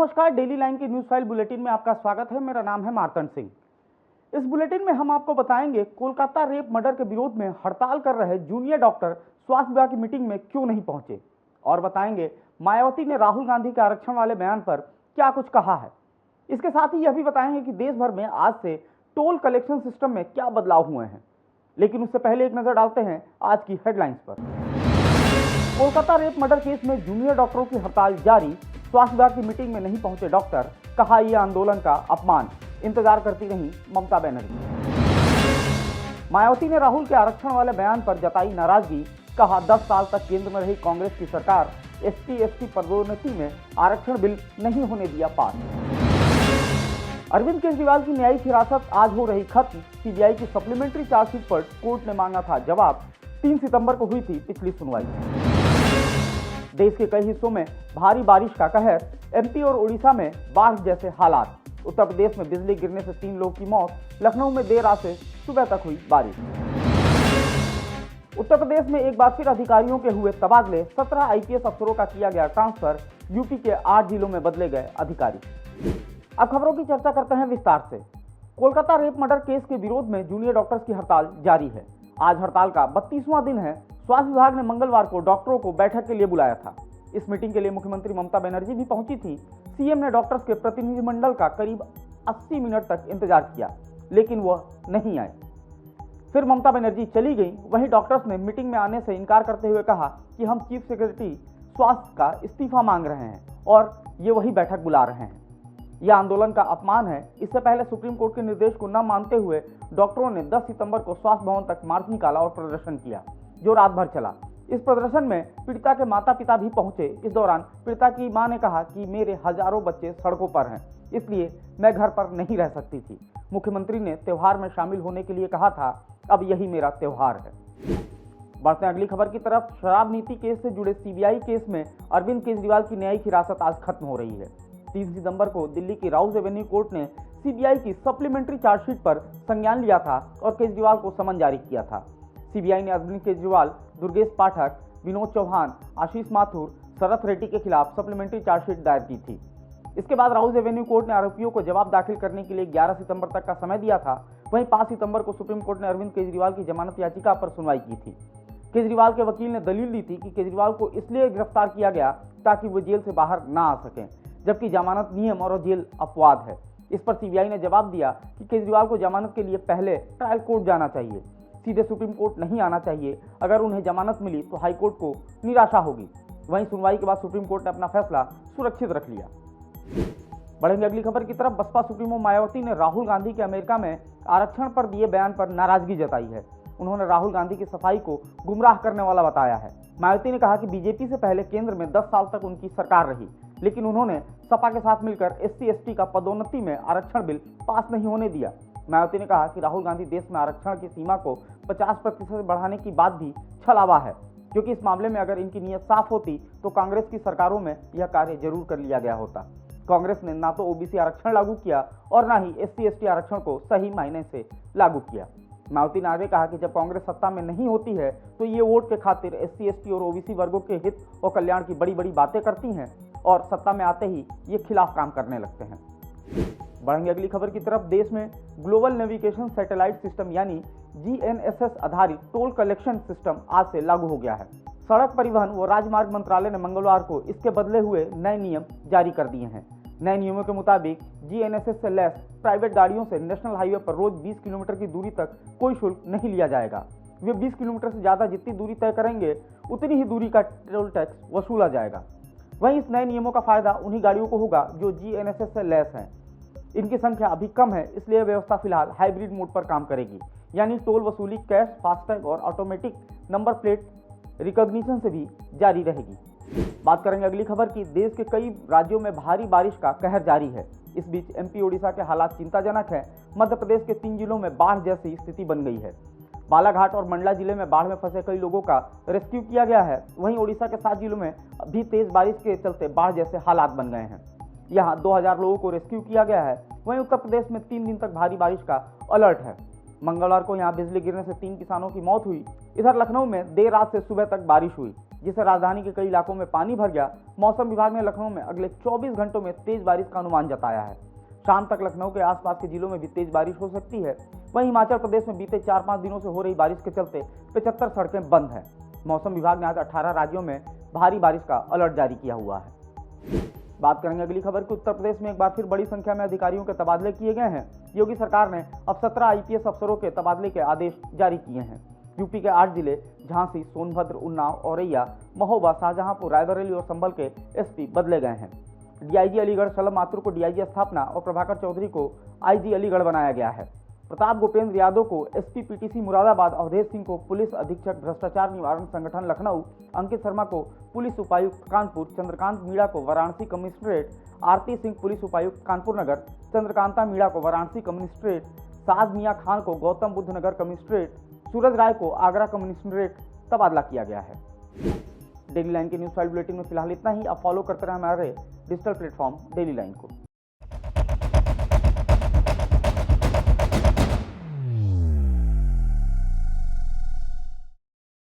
नमस्कार, daily line के news file bulletin में आपका स्वागत है। मेरा नाम है मार्तंड सिंह। इस बुलेटिन में हम आपको बताएंगे कोलकाता रेप मर्डर के विरोध में हड़ताल कर रहे जूनियर डॉक्टर स्वास्थ्य विभाग की मीटिंग में क्यों नहीं पहुंचे, और बताएंगे मायावती ने राहुल गांधी के आरक्षण वाले बयान पर क्या कुछ कहा है। इसके साथ ही यह भी बताएंगे कि देश भर में आज से टोल कलेक्शन सिस्टम में क्या बदलाव हुए हैं। लेकिन उससे पहले एक नजर डालते हैं आज की हेडलाइंस पर। कोलकाता रेप मर्डर केस में जूनियर डॉक्टरों की हड़ताल जारी। स्वास्थ्य विभाग की मीटिंग में नहीं पहुंचे डॉक्टर, कहा यह आंदोलन का अपमान। इंतजार करती रही ममता बनर्जी। मायावती ने राहुल के आरक्षण वाले बयान पर जताई नाराजगी, कहा 10 साल तक केंद्र में रही कांग्रेस की सरकार ST/ST पदोन्नति में आरक्षण बिल नहीं होने दिया पास। अरविंद केजरीवाल की न्यायिक हिरासत आज हो रही खत्म। CBI की सप्लीमेंट्री चार्जशीट पर कोर्ट ने मांगा था जवाब। 3 सितंबर को हुई थी पिछली सुनवाई। देश के कई हिस्सों में भारी बारिश का कहर। MP और उड़ीसा में बाढ़ जैसे हालात। उत्तर प्रदेश में बिजली गिरने से 3 लोगों की मौत। लखनऊ में देर रात से सुबह तक हुई बारिश। उत्तर प्रदेश में एक बार फिर अधिकारियों के हुए तबादले। 17 IPS अफसरों का किया गया ट्रांसफर। यूपी के 8 जिलों में बदले गए अधिकारी। अब खबरों की चर्चा करते हैं विस्तार से। कोलकाता रेप मर्डर केस के विरोध में जूनियर डॉक्टर्स की हड़ताल जारी है। आज हड़ताल का 32वां दिन है। स्वास्थ्य विभाग ने मंगलवार को डॉक्टरों को बैठक के लिए बुलाया था। इस मीटिंग के लिए मुख्यमंत्री ममता बनर्जी भी पहुंची थी। CM ने डॉक्टर्स के प्रतिनिधिमंडल का करीब 80 मिनट तक इंतजार किया, लेकिन वह नहीं आए। फिर ममता बनर्जी चली गई। वहीं डॉक्टर्स ने मीटिंग में आने से इनकार करते हुए कहा कि हम चीफ सेक्रेटरी स्वास्थ्य का इस्तीफा मांग रहे हैं और ये वही बैठक बुला रहे हैं। यह आंदोलन का अपमान है। इससे पहले सुप्रीम कोर्ट के निर्देश को न मानते हुए डॉक्टरों ने 10 सितंबर को स्वास्थ्य भवन तक मार्च निकाला और प्रदर्शन किया, जो रात भर चला। इस प्रदर्शन में पीड़िता के माता पिता भी पहुंचे। इस दौरान पीड़िता की मां ने कहा कि मेरे हजारों बच्चे सड़कों पर हैं, इसलिए मैं घर पर नहीं रह सकती थी। मुख्यमंत्री ने त्योहार में शामिल होने के लिए कहा था, अब यही मेरा त्योहार है। बढ़ते हैं अगली खबर की तरफ। शराब नीति केस से जुड़े CBI केस में अरविंद केजरीवाल की न्यायिक हिरासत आज खत्म हो रही है। 3 सितंबर को दिल्ली की राउज एवेन्यू कोर्ट ने CBI की सप्लीमेंट्री चार्जशीट पर संज्ञान लिया था और केजरीवाल को समन जारी किया था। CBI ने अरविंद केजरीवाल, दुर्गेश पाठक, विनोद चौहान, आशीष माथुर, शरत रेड्डी के खिलाफ सप्लीमेंट्री चार्जशीट दायर की थी। इसके बाद राउज एवेन्यू कोर्ट ने आरोपियों को जवाब दाखिल करने के लिए 11 सितंबर तक का समय दिया था। वहीं 5 सितंबर को सुप्रीम कोर्ट ने अरविंद केजरीवाल की जमानत याचिका पर सुनवाई की थी। केजरीवाल के वकील ने दलील दी थी कि केजरीवाल को इसलिए गिरफ्तार किया गया ताकि वो जेल से बाहर ना आ सकें, जबकि जमानत नियम और जेल अपवाद है। इस पर CBI ने जवाब दिया कि केजरीवाल को जमानत के लिए पहले ट्रायल कोर्ट जाना चाहिए, सीधे सुप्रीम कोर्ट नहीं आना चाहिए। अगर उन्हें जमानत मिली तो हाई कोर्ट को निराशा होगी। वहीं सुनवाई के बाद सुप्रीम कोर्ट ने अपना फैसला सुरक्षित रख लिया। बढ़ेंगे अगली खबर की तरफ। बसपा सुप्रीमो मायावती ने राहुल गांधी के अमेरिका में आरक्षण पर दिए बयान पर नाराजगी जताई है। उन्होंने राहुल गांधी की सफाई को गुमराह करने वाला बताया है। मायावती ने कहा कि बीजेपी से पहले केंद्र में 10 साल तक उनकी सरकार रही, लेकिन उन्होंने सपा के साथ मिलकर SC/ST का पदोन्नति में आरक्षण बिल पास नहीं होने दिया। मायावती ने कहा कि राहुल गांधी देश में आरक्षण की सीमा को 50% बढ़ाने की बात भी छलावा है, क्योंकि इस मामले में अगर इनकी नीयत साफ होती तो कांग्रेस की सरकारों में यह कार्य जरूर कर लिया गया होता। कांग्रेस ने ना तो OBC आरक्षण लागू किया और ना ही SC/ST आरक्षण को सही मायने से लागू किया। मायावती ने आगे कहा कि जब कांग्रेस सत्ता में नहीं होती है तो ये वोट के खातिर SC/ST और OBC वर्गों के हित और कल्याण की बड़ी बड़ी बातें करती हैं और सत्ता में आते ही ये खिलाफ काम करने लगते हैं। बढ़ेंगे अगली खबर की तरफ। देश में ग्लोबल नेविगेशन सैटेलाइट सिस्टम यानी GNSS आधारित टोल कलेक्शन सिस्टम आज से लागू हो गया है। सड़क परिवहन व राजमार्ग मंत्रालय ने मंगलवार को इसके बदले हुए नए नियम जारी कर दिए हैं। नए नियमों के मुताबिक GNSS से लैस प्राइवेट गाड़ियों से नेशनल हाईवे पर रोज 20 किलोमीटर की दूरी तक कोई शुल्क नहीं लिया जाएगा। वे 20 किलोमीटर से ज्यादा जितनी दूरी तय करेंगे उतनी ही दूरी का टोल टैक्स वसूला जाएगा। वहीं इस नए नियमों का फायदा उन्हीं गाड़ियों को होगा जो GNSS से लैस हैं। इनकी संख्या अभी कम है, इसलिए व्यवस्था फिलहाल हाइब्रिड मोड पर काम करेगी, यानी टोल वसूली कैश, फास्टैग और ऑटोमेटिक नंबर प्लेट रिकॉग्निशन से भी जारी रहेगी। बात करेंगे अगली खबर की। देश के कई राज्यों में भारी बारिश का कहर जारी है। इस बीच MP ओडिशा के हालात चिंताजनक है। मध्य प्रदेश के 3 जिलों में बाढ़ जैसी स्थिति बन गई है। बालाघाट और मंडला जिले में बाढ़ में फंसे कई लोगों का रेस्क्यू किया गया है। वहीं ओडिशा के 7 जिलों में भी तेज बारिश के चलते बाढ़ जैसे हालात बन गए हैं। यहाँ 2000 लोगों को रेस्क्यू किया गया है। वहीं उत्तर प्रदेश में 3 दिन तक भारी बारिश का अलर्ट है। मंगलवार को यहाँ बिजली गिरने से 3 किसानों की मौत हुई। इधर लखनऊ में देर रात से सुबह तक बारिश हुई। जिससे राजधानी के कई इलाकों में पानी भर गया। मौसम विभाग ने लखनऊ में अगले 24 घंटों में तेज बारिश का अनुमान जताया है। शाम तक लखनऊ के आसपास के जिलों में भी तेज बारिश हो सकती है। वहीं हिमाचल प्रदेश में बीते 4-5 दिनों से हो रही बारिश के चलते 75 सड़कें बंद हैं। मौसम विभाग ने आज 18 राज्यों में भारी बारिश का अलर्ट जारी किया हुआ है। बात करेंगे अगली खबर की। उत्तर प्रदेश में एक बार फिर बड़ी संख्या में अधिकारियों के तबादले किए गए हैं। योगी सरकार ने अब 17 आईपीएस अफसरों के तबादले के आदेश जारी किए हैं। यूपी के 8 जिले झांसी, सोनभद्र, उन्नाव, औरैया, महोबा, शाहजहांपुर, रायबरेली और संभल के एसपी बदले गए हैं। डीआईजी अलीगढ़ शलभ माथुर को डीआईजी स्थापना और प्रभाकर चौधरी को आईजी अलीगढ़ बनाया गया है। प्रताप गोपेंद्र यादव को एसपी पीटीसी मुरादाबाद, अवधेश सिंह को पुलिस अधीक्षक भ्रष्टाचार निवारण संगठन लखनऊ, अंकित शर्मा को पुलिस उपायुक्त कानपुर, चंद्रकांत मीणा को वाराणसी कमिश्नरेट, आरती सिंह पुलिस उपायुक्त कानपुर नगर, चंद्रकांता मीणा को वाराणसी कमिश्नरेट, साद मियां खान को गौतम बुद्ध नगर कमिश्नरेट, सूरज राय को आगरा कमिश्नरेट तबादला किया गया है। डेली लाइन के न्यूज फाइल बुलेटिन में फिलहाल इतना ही। आप फॉलो करते रहें हमारे डिजिटल प्लेटफॉर्म डेली लाइन को।